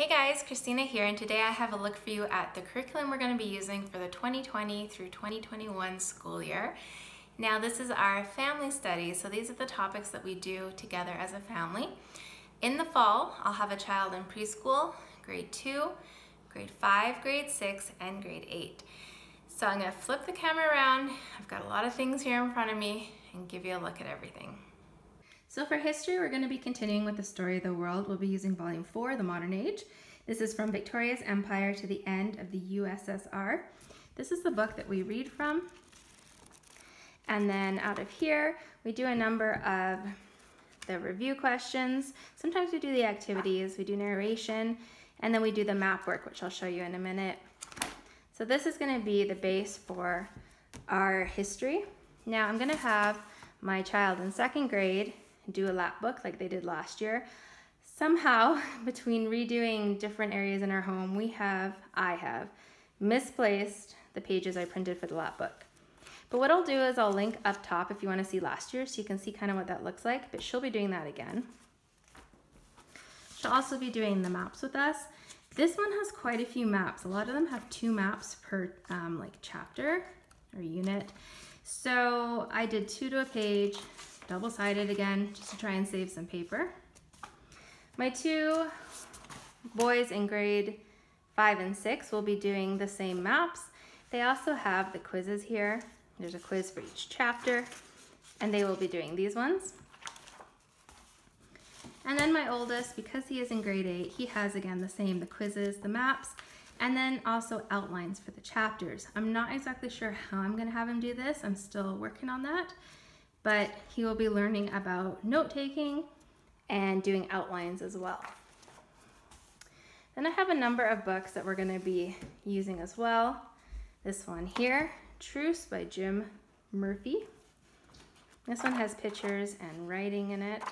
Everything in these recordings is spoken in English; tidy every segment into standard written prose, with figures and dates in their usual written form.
Hey guys, Christina here, and today I have a look for you at the curriculum we're going to be using for the 2020 through 2021 school year. Now this is our family study, so these are the topics that we do together as a family. In the fall, I'll have a child in preschool, grade 2, grade 5, grade 6, and grade 8. So I'm going to flip the camera around. I've got a lot of things here in front of me and give you a look at everything. So for history, we're going to be continuing with the story of the world. We'll be using volume 4, The Modern Age. This is from Victoria's Empire to the end of the USSR. This is the book that we read from. And then out of here, we do a number of the review questions. Sometimes we do the activities, we do narration, and then we do the map work, which I'll show you in a minute. So this is going to be the base for our history. Now I'm going to have my child in 2nd grade do a lap book like they did last year. Somehow, between redoing different areas in our home, I have misplaced the pages I printed for the lap book. But what I'll do is I'll link up top if you want to see last year so you can see kind of what that looks like, but she'll be doing that again. She'll also be doing the maps with us. This one has quite a few maps. A lot of them have 2 maps per chapter or unit. So I did 2 to a page, double-sided again, just to try and save some paper. My 2 boys in grade 5 and 6 will be doing the same maps. They also have the quizzes here. There's a quiz for each chapter, and they will be doing these ones. And then my oldest, because he is in grade 8, he has again the same, the quizzes, the maps, and then also outlines for the chapters. I'm not exactly sure how I'm gonna have him do this. I'm still working on that, but he will be learning about note-taking and doing outlines as well. Then I have a number of books that we're gonna be using as well. This one here, Truce by Jim Murphy. This one has pictures and writing in it.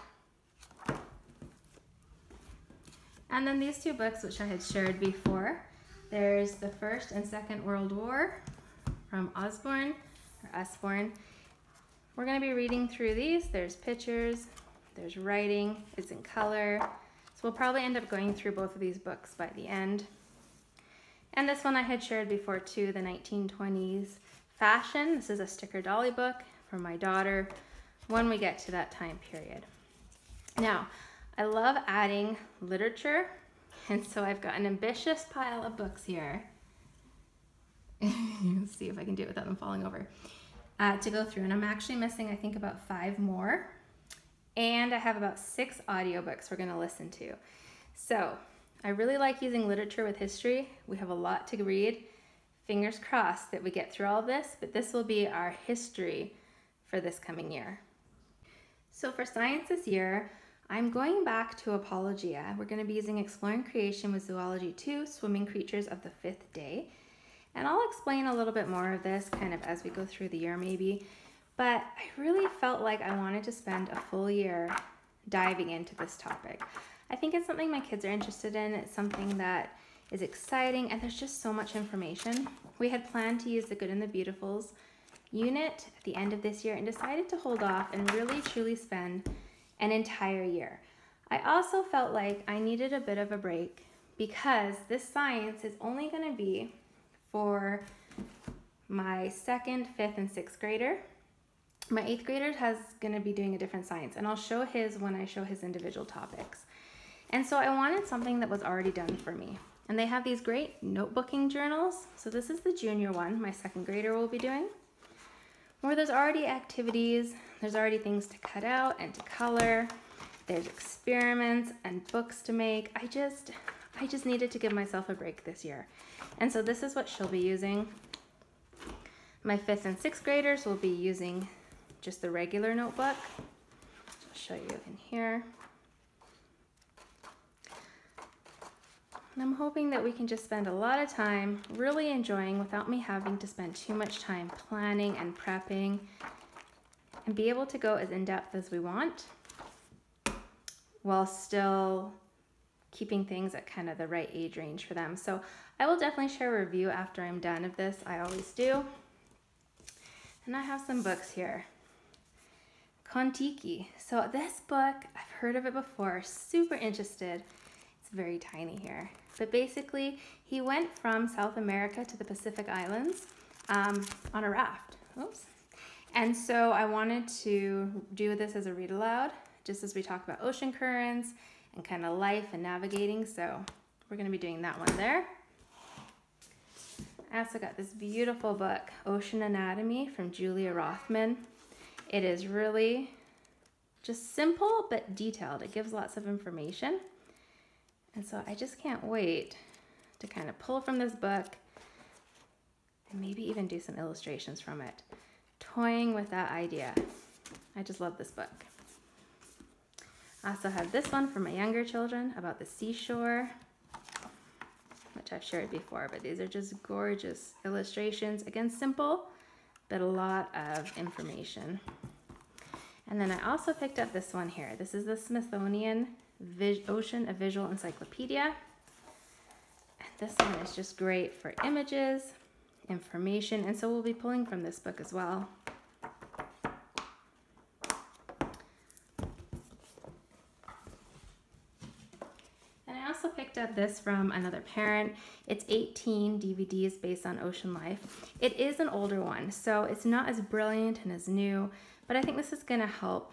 And then these 2 books, which I had shared before. There's the First and Second World War from Usborne. We're going to be reading through these. There's pictures, there's writing, it's in color. So we'll probably end up going through both of these books by the end. And this one I had shared before too, the 1920s fashion. This is a sticker dolly book for my daughter when we get to that time period. Now, I love adding literature, and so I've got an ambitious pile of books here. Let's see if I can do it without them falling over. To go through, and I'm actually missing I think about 5 more, and I have about 6 audiobooks we're going to listen to. So I really like using literature with history. We have a lot to read. Fingers crossed that we get through all of this, but this will be our history for this coming year. So for science this year, I'm going back to Apologia. We're going to be using Exploring Creation with Zoology 2, Swimming Creatures of the 5th Day. And I'll explain a little bit more of this kind of as we go through the year maybe. But I really felt like I wanted to spend a full year diving into this topic. I think it's something my kids are interested in. It's something that is exciting, and there's just so much information. We had planned to use the Good and the Beautifuls unit at the end of this year and decided to hold off and really truly spend an entire year. I also felt like I needed a bit of a break because this science is only going to be for my 2nd, 5th, and 6th grader. My 8th grader is going to be doing a different science, and I'll show his when I show his individual topics. And so I wanted something that was already done for me. And they have these great notebooking journals. So this is the junior one my 2nd grader will be doing, where there's already activities, there's already things to cut out and to color, there's experiments and books to make. I just needed to give myself a break this year. And so this is what she'll be using. My 5th and 6th graders will be using just the regular notebook. I'll show you in here. And I'm hoping that we can just spend a lot of time really enjoying without me having to spend too much time planning and prepping, and be able to go as in-depth as we want while still keeping things at kind of the right age range for them. So I will definitely share a review after I'm done of this. I always do. And I have some books here. Kon-Tiki. So this book, I've heard of it before, super interested. It's very tiny here. But basically, he went from South America to the Pacific Islands on a raft. Oops. And so I wanted to do this as a read aloud, just as we talk about ocean currents and kind of life and navigating. So we're going to be doing that one there. I also got this beautiful book, Ocean Anatomy from Julia Rothman. It is really just simple but detailed. It gives lots of information. And so I just can't wait to kind of pull from this book and maybe even do some illustrations from it. Toying with that idea. I just love this book. I also have this one for my younger children about the seashore, which I've shared before, but these are just gorgeous illustrations. Again, simple, but a lot of information. And then I also picked up this one here. This is the Smithsonian Ocean, a Visual Encyclopedia. And this one is just great for images, information, and so we'll be pulling from this book as well. And I also picked up this from another parent. It's 18 DVDs based on ocean life. It is an older one, so it's not as brilliant and as new, but I think this is gonna help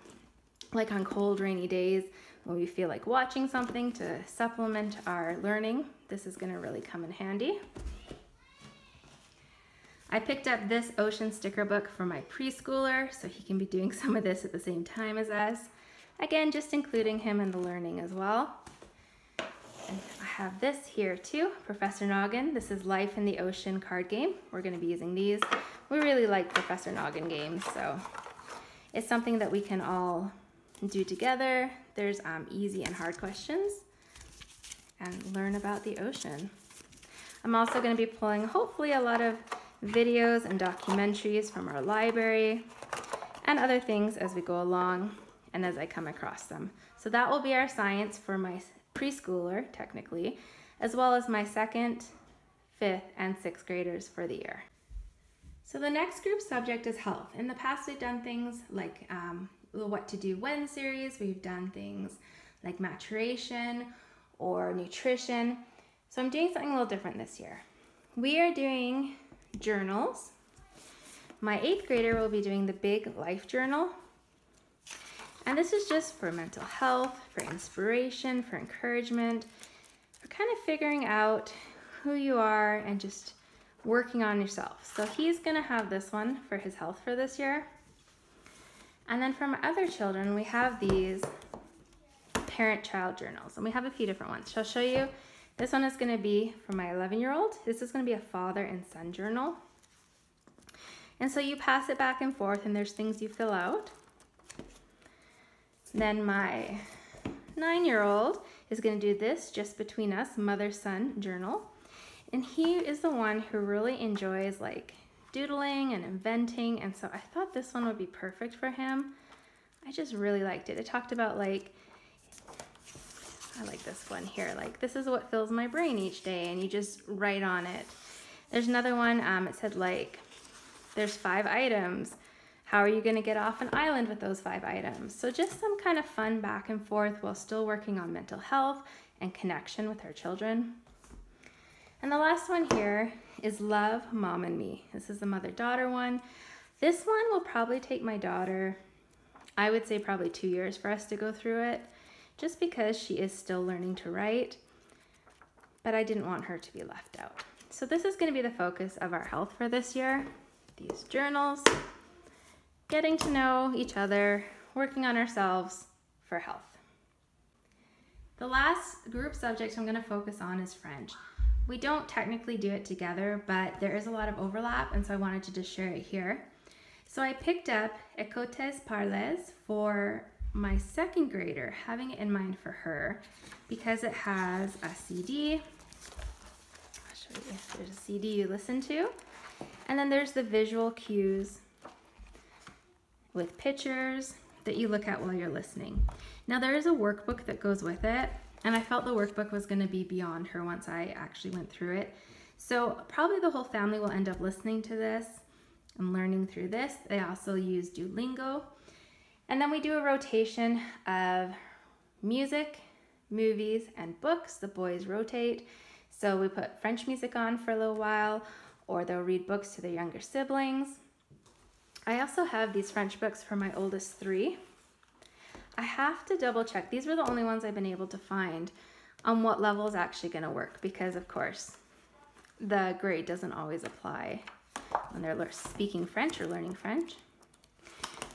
like on cold, rainy days when we feel like watching something to supplement our learning. This is gonna really come in handy. I picked up this ocean sticker book for my preschooler, so he can be doing some of this at the same time as us. Again, just including him in the learning as well. And I have this here too, Professor Noggin. This is Life in the Ocean card game. We're gonna be using these. We really like Professor Noggin games, so it's something that we can all do together. There's easy and hard questions and learn about the ocean. I'm also going to be pulling hopefully a lot of videos and documentaries from our library and other things as we go along and as I come across them. So that will be our science for my preschooler, technically, as well as my 2nd, 5th, and 6th graders for the year. So the next group subject is health. In the past, we've done things like the What to Do When series. We've done things like maturation or nutrition. So I'm doing something a little different this year. We are doing journals. My 8th grader will be doing the Big Life Journal. And this is just for mental health, for inspiration, for encouragement, for kind of figuring out who you are and just working on yourself. So he's gonna have this one for his health for this year. And then for my other children, we have these parent-child journals, and we have a few different ones. So I'll show you. This one is gonna be for my 11-year-old. This is gonna be a father and son journal. And so you pass it back and forth, and there's things you fill out. Then my 9-year-old is gonna do this, Just Between Us, mother-son journal. And he is the one who really enjoys like doodling and inventing, and so I thought this one would be perfect for him. I just really liked it. It talked about like, I like this one here, like this is what fills my brain each day, and you just write on it. There's another one, it said like, there's 5 items. How are you gonna get off an island with those 5 items? So just some kind of fun back and forth while still working on mental health and connection with our children. And the last one here is Love, Mom and Me. This is the mother-daughter one. This one will probably take my daughter, I would say probably 2 years for us to go through it, just because she is still learning to write, but I didn't want her to be left out. So this is gonna be the focus of our health for this year. These journals, getting to know each other, working on ourselves for health. The last group subject I'm gonna focus on is French. We don't technically do it together, but there is a lot of overlap, and so I wanted to just share it here. So I picked up Acoutez, Parlez for my 2nd grader, having it in mind for her because it has a CD. I'll show you. There's a CD you listen to, and then there's the visual cues with pictures that you look at while you're listening. Now there is a workbook that goes with it, and I felt the workbook was gonna be beyond her once I actually went through it. So probably the whole family will end up listening to this and learning through this. They also use Duolingo. And then we do a rotation of music, movies and books. The boys rotate. So we put French music on for a little while, or they'll read books to their younger siblings. I also have these French books for my oldest 3. I have to double check. These were the only ones I've been able to find on what level is actually going to work, because of course the grade doesn't always apply when they're speaking French or learning French.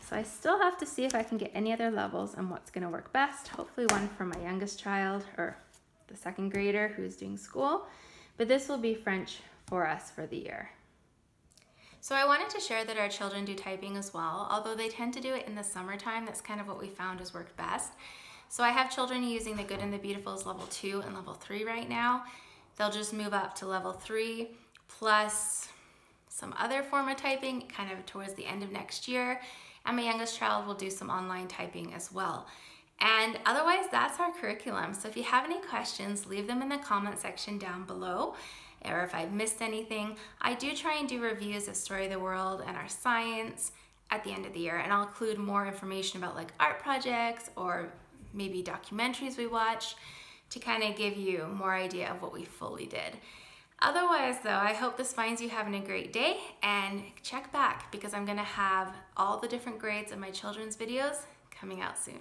So I still have to see if I can get any other levels and what's going to work best. Hopefully one for my youngest child, or the 2nd grader who's doing school, but this will be French for us for the year. So I wanted to share that our children do typing as well, although they tend to do it in the summertime. That's kind of what we found has worked best. So I have children using The Good and the Beautiful as level 2 and level 3 right now. They'll just move up to level 3 plus some other form of typing kind of towards the end of next year. And my youngest child will do some online typing as well. And otherwise, that's our curriculum. So if you have any questions, leave them in the comment section down below. Or if I've missed anything, I do try and do reviews of Story of the World and our science at the end of the year. And I'll include more information about like art projects or maybe documentaries we watch to kind of give you more idea of what we fully did. Otherwise though, I hope this finds you having a great day, and check back because I'm gonna have all the different grades of my children's videos coming out soon.